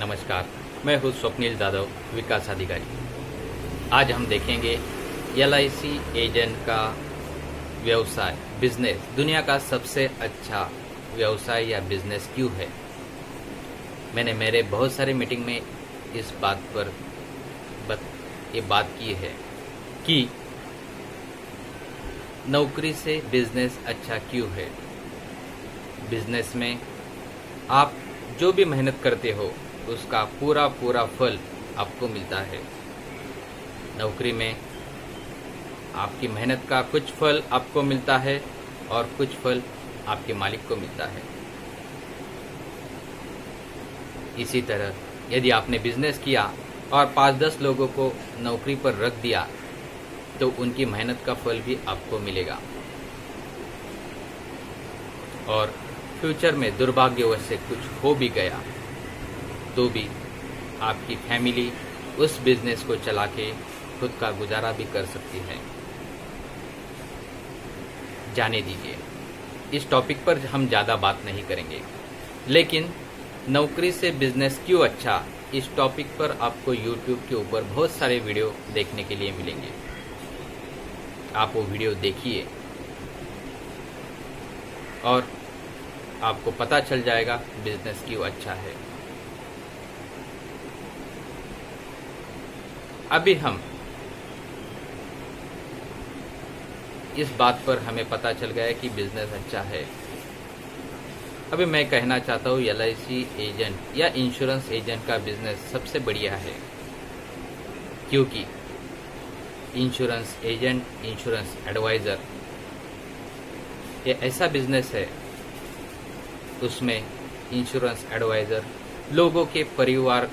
नमस्कार, मैं हूँ स्वप्निल जाधव, विकास अधिकारी। आज हम देखेंगे एलआईसी एजेंट का व्यवसाय, बिजनेस दुनिया का सबसे अच्छा व्यवसाय या बिजनेस क्यों है। मैंने मेरे बहुत सारे मीटिंग में इस बात पर ये बात की है कि नौकरी से बिजनेस अच्छा क्यों है। बिजनेस में आप जो भी मेहनत करते हो उसका पूरा फल आपको मिलता है। नौकरी में आपकी मेहनत का कुछ फल आपको मिलता है और कुछ फल आपके मालिक को मिलता है। इसी तरह यदि आपने बिजनेस किया और 5-10 लोगों को नौकरी पर रख दिया तो उनकी मेहनत का फल भी आपको मिलेगा। और फ्यूचर में दुर्भाग्यवश से कुछ हो भी गया तो भी आपकी फैमिली उस बिजनेस को चला के खुद का गुजारा भी कर सकती है। जाने दीजिए, इस टॉपिक पर हम ज़्यादा बात नहीं करेंगे, लेकिन नौकरी से बिजनेस क्यों अच्छा, इस टॉपिक पर आपको YouTube के ऊपर बहुत सारे वीडियो देखने के लिए मिलेंगे। आप वो वीडियो देखिए और आपको पता चल जाएगा बिजनेस क्यों अच्छा है। अभी हम इस बात पर हमें पता चल गया कि बिजनेस अच्छा है। अभी मैं कहना चाहता हूँ एलआईसी एजेंट या इंश्योरेंस एजेंट का बिजनेस सबसे बढ़िया है, क्योंकि इंश्योरेंस एजेंट, इंश्योरेंस एडवाइज़र ये ऐसा बिजनेस है उसमें इंश्योरेंस एडवाइज़र लोगों के परिवार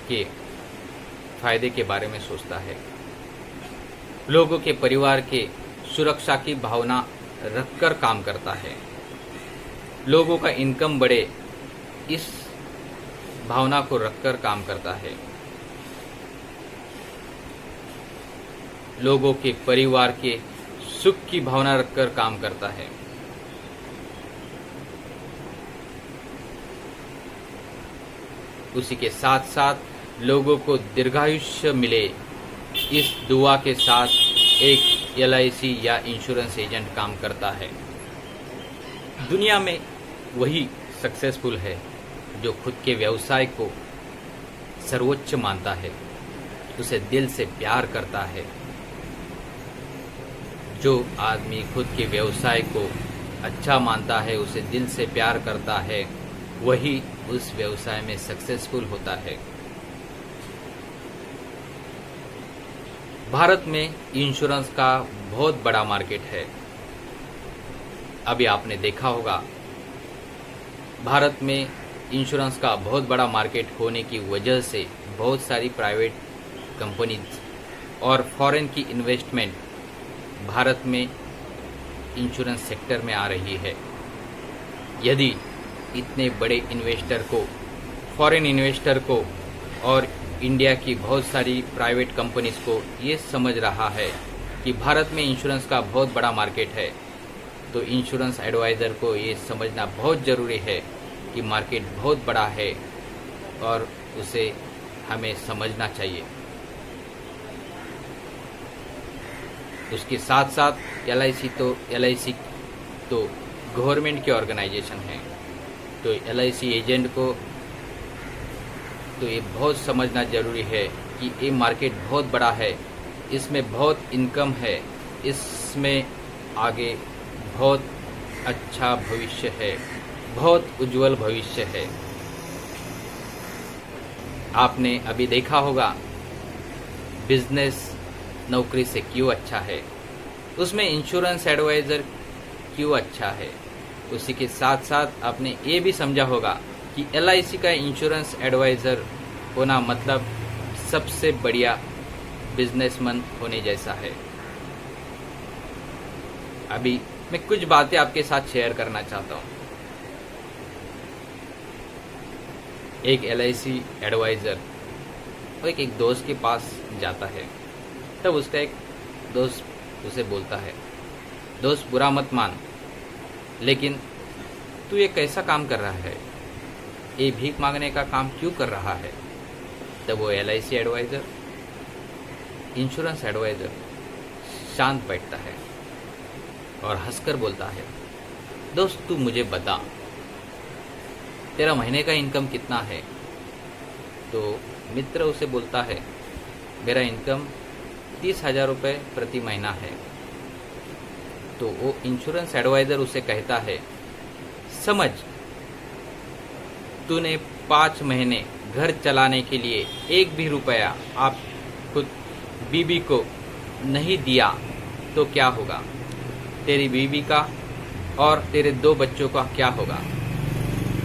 के फायदे के बारे में सोचता है, लोगों के परिवार के सुरक्षा की भावना रखकर काम करता है, लोगों का इनकम बढ़े इस भावना को रखकर काम करता है, लोगों के परिवार के सुख की भावना रखकर काम करता है। उसी के साथ साथ लोगों को दीर्घायुष्य मिले इस दुआ के साथ एक एलआईसी या इंश्योरेंस एजेंट काम करता है। दुनिया में वही सक्सेसफुल है जो खुद के व्यवसाय को सर्वोच्च मानता है, उसे दिल से प्यार करता है। जो आदमी खुद के व्यवसाय को अच्छा मानता है, उसे दिल से प्यार करता है, वही उस व्यवसाय में सक्सेसफुल होता है। भारत में इंश्योरेंस का बहुत बड़ा मार्केट है। अभी आपने देखा होगा भारत में इंश्योरेंस का बहुत बड़ा मार्केट होने की वजह से बहुत सारी प्राइवेट कंपनीज और फॉरेन की इन्वेस्टमेंट भारत में इंश्योरेंस सेक्टर में आ रही है। यदि इतने बड़े इन्वेस्टर को, फॉरेन इन्वेस्टर को और इंडिया की बहुत सारी प्राइवेट कंपनीज को ये समझ रहा है कि भारत में इंश्योरेंस का बहुत बड़ा मार्केट है, तो इंश्योरेंस एडवाइज़र को ये समझना बहुत ज़रूरी है कि मार्केट बहुत बड़ा है और उसे हमें समझना चाहिए। उसके साथ साथ एलआईसी तो गवर्नमेंट की ऑर्गेनाइजेशन है, तो एलआईसी एजेंट को तो ये बहुत समझना ज़रूरी है कि ये मार्केट बहुत बड़ा है, इसमें बहुत इनकम है, इसमें आगे बहुत अच्छा भविष्य है, बहुत उज्जवल भविष्य है। आपने अभी देखा होगा बिजनेस नौकरी से क्यों अच्छा है, उसमें इंश्योरेंस एडवाइज़र क्यों अच्छा है। उसी के साथ साथ आपने ये भी समझा होगा कि एलआईसी का इंश्योरेंस एडवाइज़र होना मतलब सबसे बढ़िया बिजनेसमैन होने जैसा है। अभी मैं कुछ बातें आपके साथ शेयर करना चाहता हूँ। एक एलआईसी एडवाइज़र एक दोस्त के पास जाता है, तब उसका एक दोस्त उसे बोलता है, दोस्त बुरा मत मान, लेकिन तू ये कैसा काम कर रहा है, ये भीख मांगने का काम क्यों कर रहा है? तब वो LIC एडवाइज़र, इंश्योरेंस एडवाइज़र शांत बैठता है और हंसकर बोलता है, दोस्त तू मुझे बता, तेरा महीने का इनकम कितना है? तो मित्र उसे बोलता है, मेरा इनकम 30,000 रुपये प्रति महीना है। तो वो इंश्योरेंस एडवाइज़र उसे कहता है, समझ, तूने 5 महीने घर चलाने के लिए 1 भी रुपया आप खुद बीबी को नहीं दिया तो क्या होगा? तेरी बीबी का और तेरे 2 बच्चों का क्या होगा?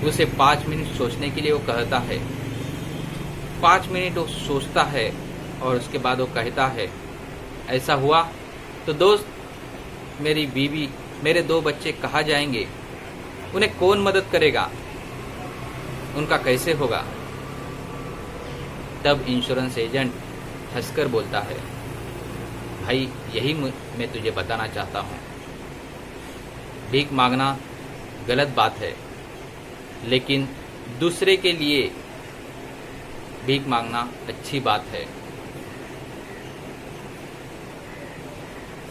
उसे 5 मिनट सोचने के लिए वो कहता है। 5 मिनट वो सोचता है और उसके बाद वो कहता है, ऐसा हुआ तो दोस्त, मेरी बीवी, मेरे 2 बच्चे कहाँ जाएंगे? उन्हें कौन मदद करेगा? उनका कैसे होगा? तब इंश्योरेंस एजेंट हंसकर बोलता है, भाई यही मैं तुझे बताना चाहता हूँ। भीख मांगना गलत बात है, लेकिन दूसरे के लिए भीख मांगना अच्छी बात है।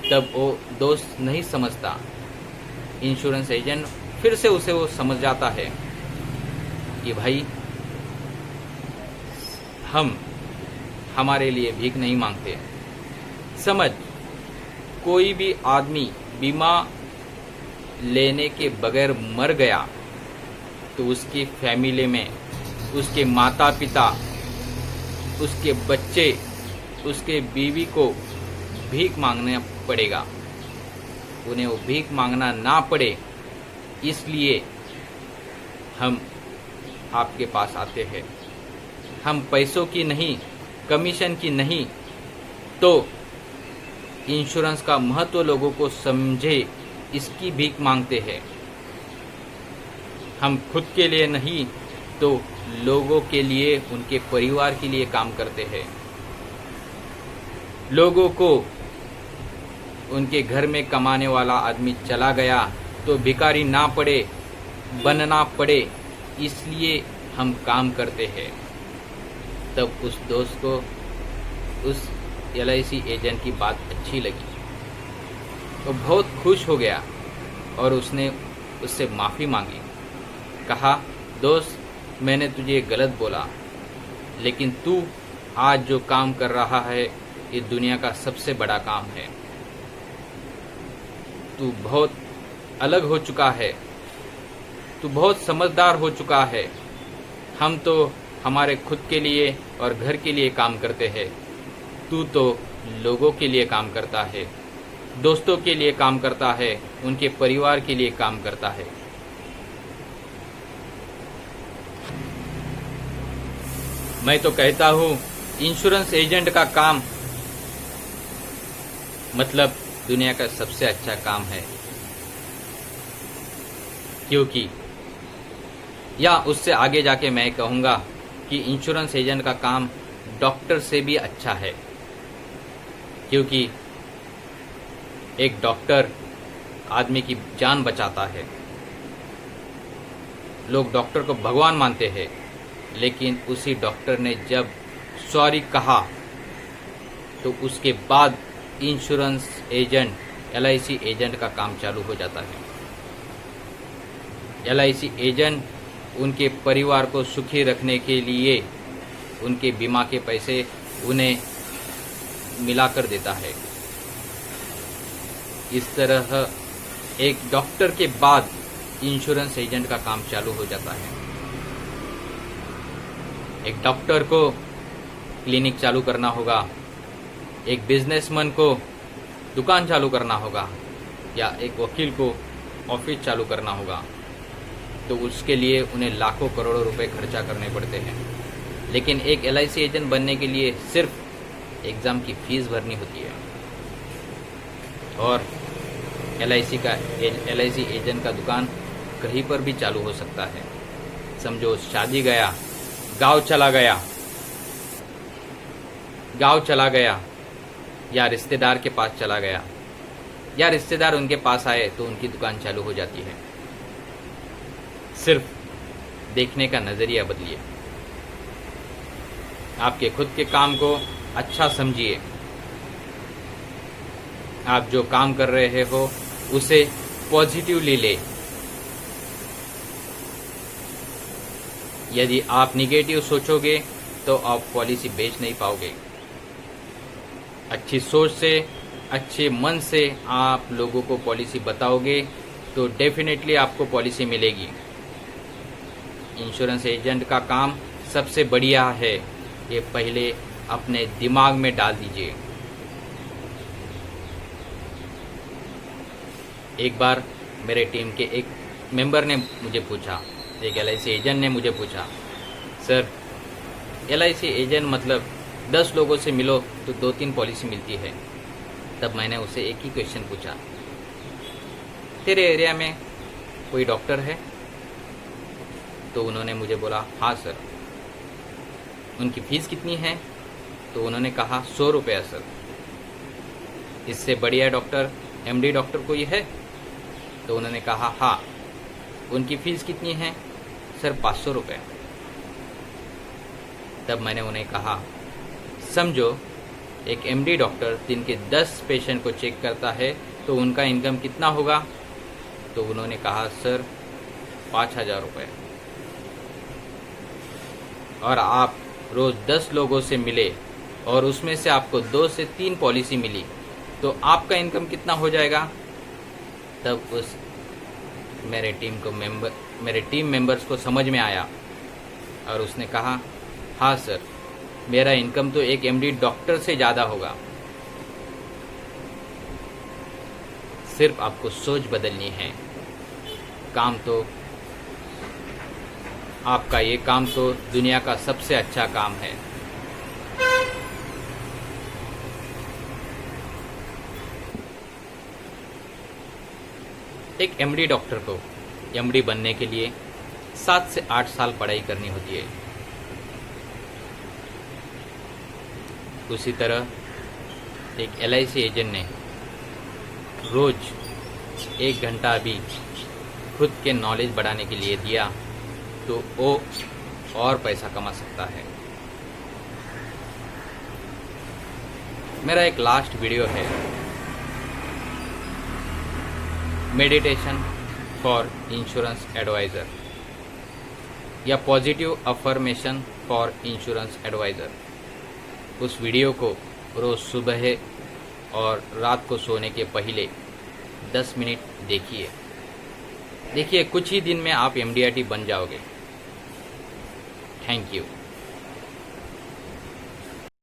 तब वो दोस्त नहीं समझता। इंश्योरेंस एजेंट फिर से उसे वो समझ जाता है कि भाई हम हमारे लिए भीख नहीं मांगते। समझ, कोई भी आदमी बीमा लेने के बगैर मर गया तो उसकी फैमिली में उसके माता पिता, उसके बच्चे, उसके बीवी को भीख मांगना पड़ेगा। उन्हें वो भीख मांगना ना पड़े, इसलिए हम आपके पास आते हैं। हम पैसों की नहीं, कमीशन की नहीं, तो इंश्योरेंस का महत्व लोगों को समझे इसकी भीख मांगते हैं। हम खुद के लिए नहीं तो लोगों के लिए, उनके परिवार के लिए काम करते हैं। लोगों को उनके घर में कमाने वाला आदमी चला गया तो भिखारी ना पड़े, बनना पड़े, इसलिए हम काम करते हैं। तब उस दोस्त को उस LIC एजेंट की बात अच्छी लगी। वो बहुत खुश हो गया और उसने उससे माफ़ी मांगी। कहा, दोस्त, मैंने तुझे गलत बोला, लेकिन तू आज जो काम कर रहा है ये दुनिया का सबसे बड़ा काम है। तू बहुत अलग हो चुका है, तू बहुत समझदार हो चुका है। हम तो हमारे खुद के लिए और घर के लिए काम करते हैं, तू तो लोगों के लिए काम करता है, दोस्तों के लिए काम करता है, उनके परिवार के लिए काम करता है। मैं तो कहता हूँ इंश्योरेंस एजेंट का काम मतलब दुनिया का सबसे अच्छा काम है, क्योंकि या उससे आगे जाके मैं कहूँगा कि इंश्योरेंस एजेंट का काम डॉक्टर से भी अच्छा है, क्योंकि एक डॉक्टर आदमी की जान बचाता है। लोग डॉक्टर को भगवान मानते हैं, लेकिन उसी डॉक्टर ने जब सॉरी कहा तो उसके बाद इंश्योरेंस एजेंट, LIC एजेंट का काम चालू हो जाता है। LIC एजेंट उनके परिवार को सुखी रखने के लिए उनके बीमा के पैसे उन्हें मिला कर देता है। इस तरह एक डॉक्टर के बाद इंश्योरेंस एजेंट का काम चालू हो जाता है। एक डॉक्टर को क्लिनिक चालू करना होगा, एक बिजनेसमैन को दुकान चालू करना होगा, या एक वकील को ऑफिस चालू करना होगा, तो उसके लिए उन्हें लाखों करोड़ों रुपए खर्चा करने पड़ते हैं। लेकिन एक LIC एजेंट बनने के लिए सिर्फ एग्ज़ाम की फीस भरनी होती है। और LIC एजेंट का दुकान कहीं पर भी चालू हो सकता है। समझो शादी गया, गांव चला गया, या रिश्तेदार के पास चला गया, या रिश्तेदार उनके पास आए तो उनकी दुकान चालू हो जाती है। सिर्फ देखने का नज़रिया बदलिए। आपके खुद के काम को अच्छा समझिए। आप जो काम कर रहे हो उसे पॉजिटिवली ले। यदि आप निगेटिव सोचोगे तो आप पॉलिसी बेच नहीं पाओगे। अच्छी सोच से, अच्छे मन से आप लोगों को पॉलिसी बताओगे तो डेफिनेटली आपको पॉलिसी मिलेगी। इंश्योरेंस एजेंट का काम सबसे बढ़िया है, ये पहले अपने दिमाग में डाल दीजिए। एक बार मेरे टीम के एक मेंबर ने मुझे पूछा, एक LIC एजेंट ने मुझे पूछा, सर LIC एजेंट मतलब 10 लोगों से मिलो तो 2-3 पॉलिसी मिलती है। तब मैंने उसे एक ही क्वेश्चन पूछा, तेरे एरिया में कोई डॉक्टर है? तो उन्होंने मुझे बोला, हाँ सर। उनकी फ़ीस कितनी है? तो उन्होंने कहा 100 रुपया सर। इससे बढ़िया डॉक्टर, MD डॉक्टर कोई है? तो उन्होंने कहा हाँ। उनकी फ़ीस कितनी है? सर 500 रुपये। तब मैंने उन्हें कहा, समझो एक MD डॉक्टर दिन के 10 पेशेंट को चेक करता है तो उनका इनकम कितना होगा? तो उन्होंने कहा सर 5,000 रुपये। और आप रोज़ 10 लोगों से मिले और उसमें से आपको 2 से 3 पॉलिसी मिली तो आपका इनकम कितना हो जाएगा? तब उस मेरे टीम मेंबर्स को समझ में आया और उसने कहा, हाँ सर, मेरा इनकम तो एक MD डॉक्टर से ज़्यादा होगा। सिर्फ आपको सोच बदलनी है। काम तो आपका ये काम तो दुनिया का सबसे अच्छा काम है। एक MD डॉक्टर को MD बनने के लिए 7 से 8 साल पढ़ाई करनी होती है। उसी तरह एक LIC एजेंट ने रोज 1 घंटा भी खुद के नॉलेज बढ़ाने के लिए दिया तो वो और पैसा कमा सकता है। मेरा एक लास्ट वीडियो है, मेडिटेशन फॉर इंश्योरेंस एडवाइज़र या positive affirmation for insurance advisor. उस वीडियो को रोज़ सुबह और रात को सोने के पहले 10 मिनट देखिए। कुछ ही दिन में आप MDRT बन जाओगे। Thank you.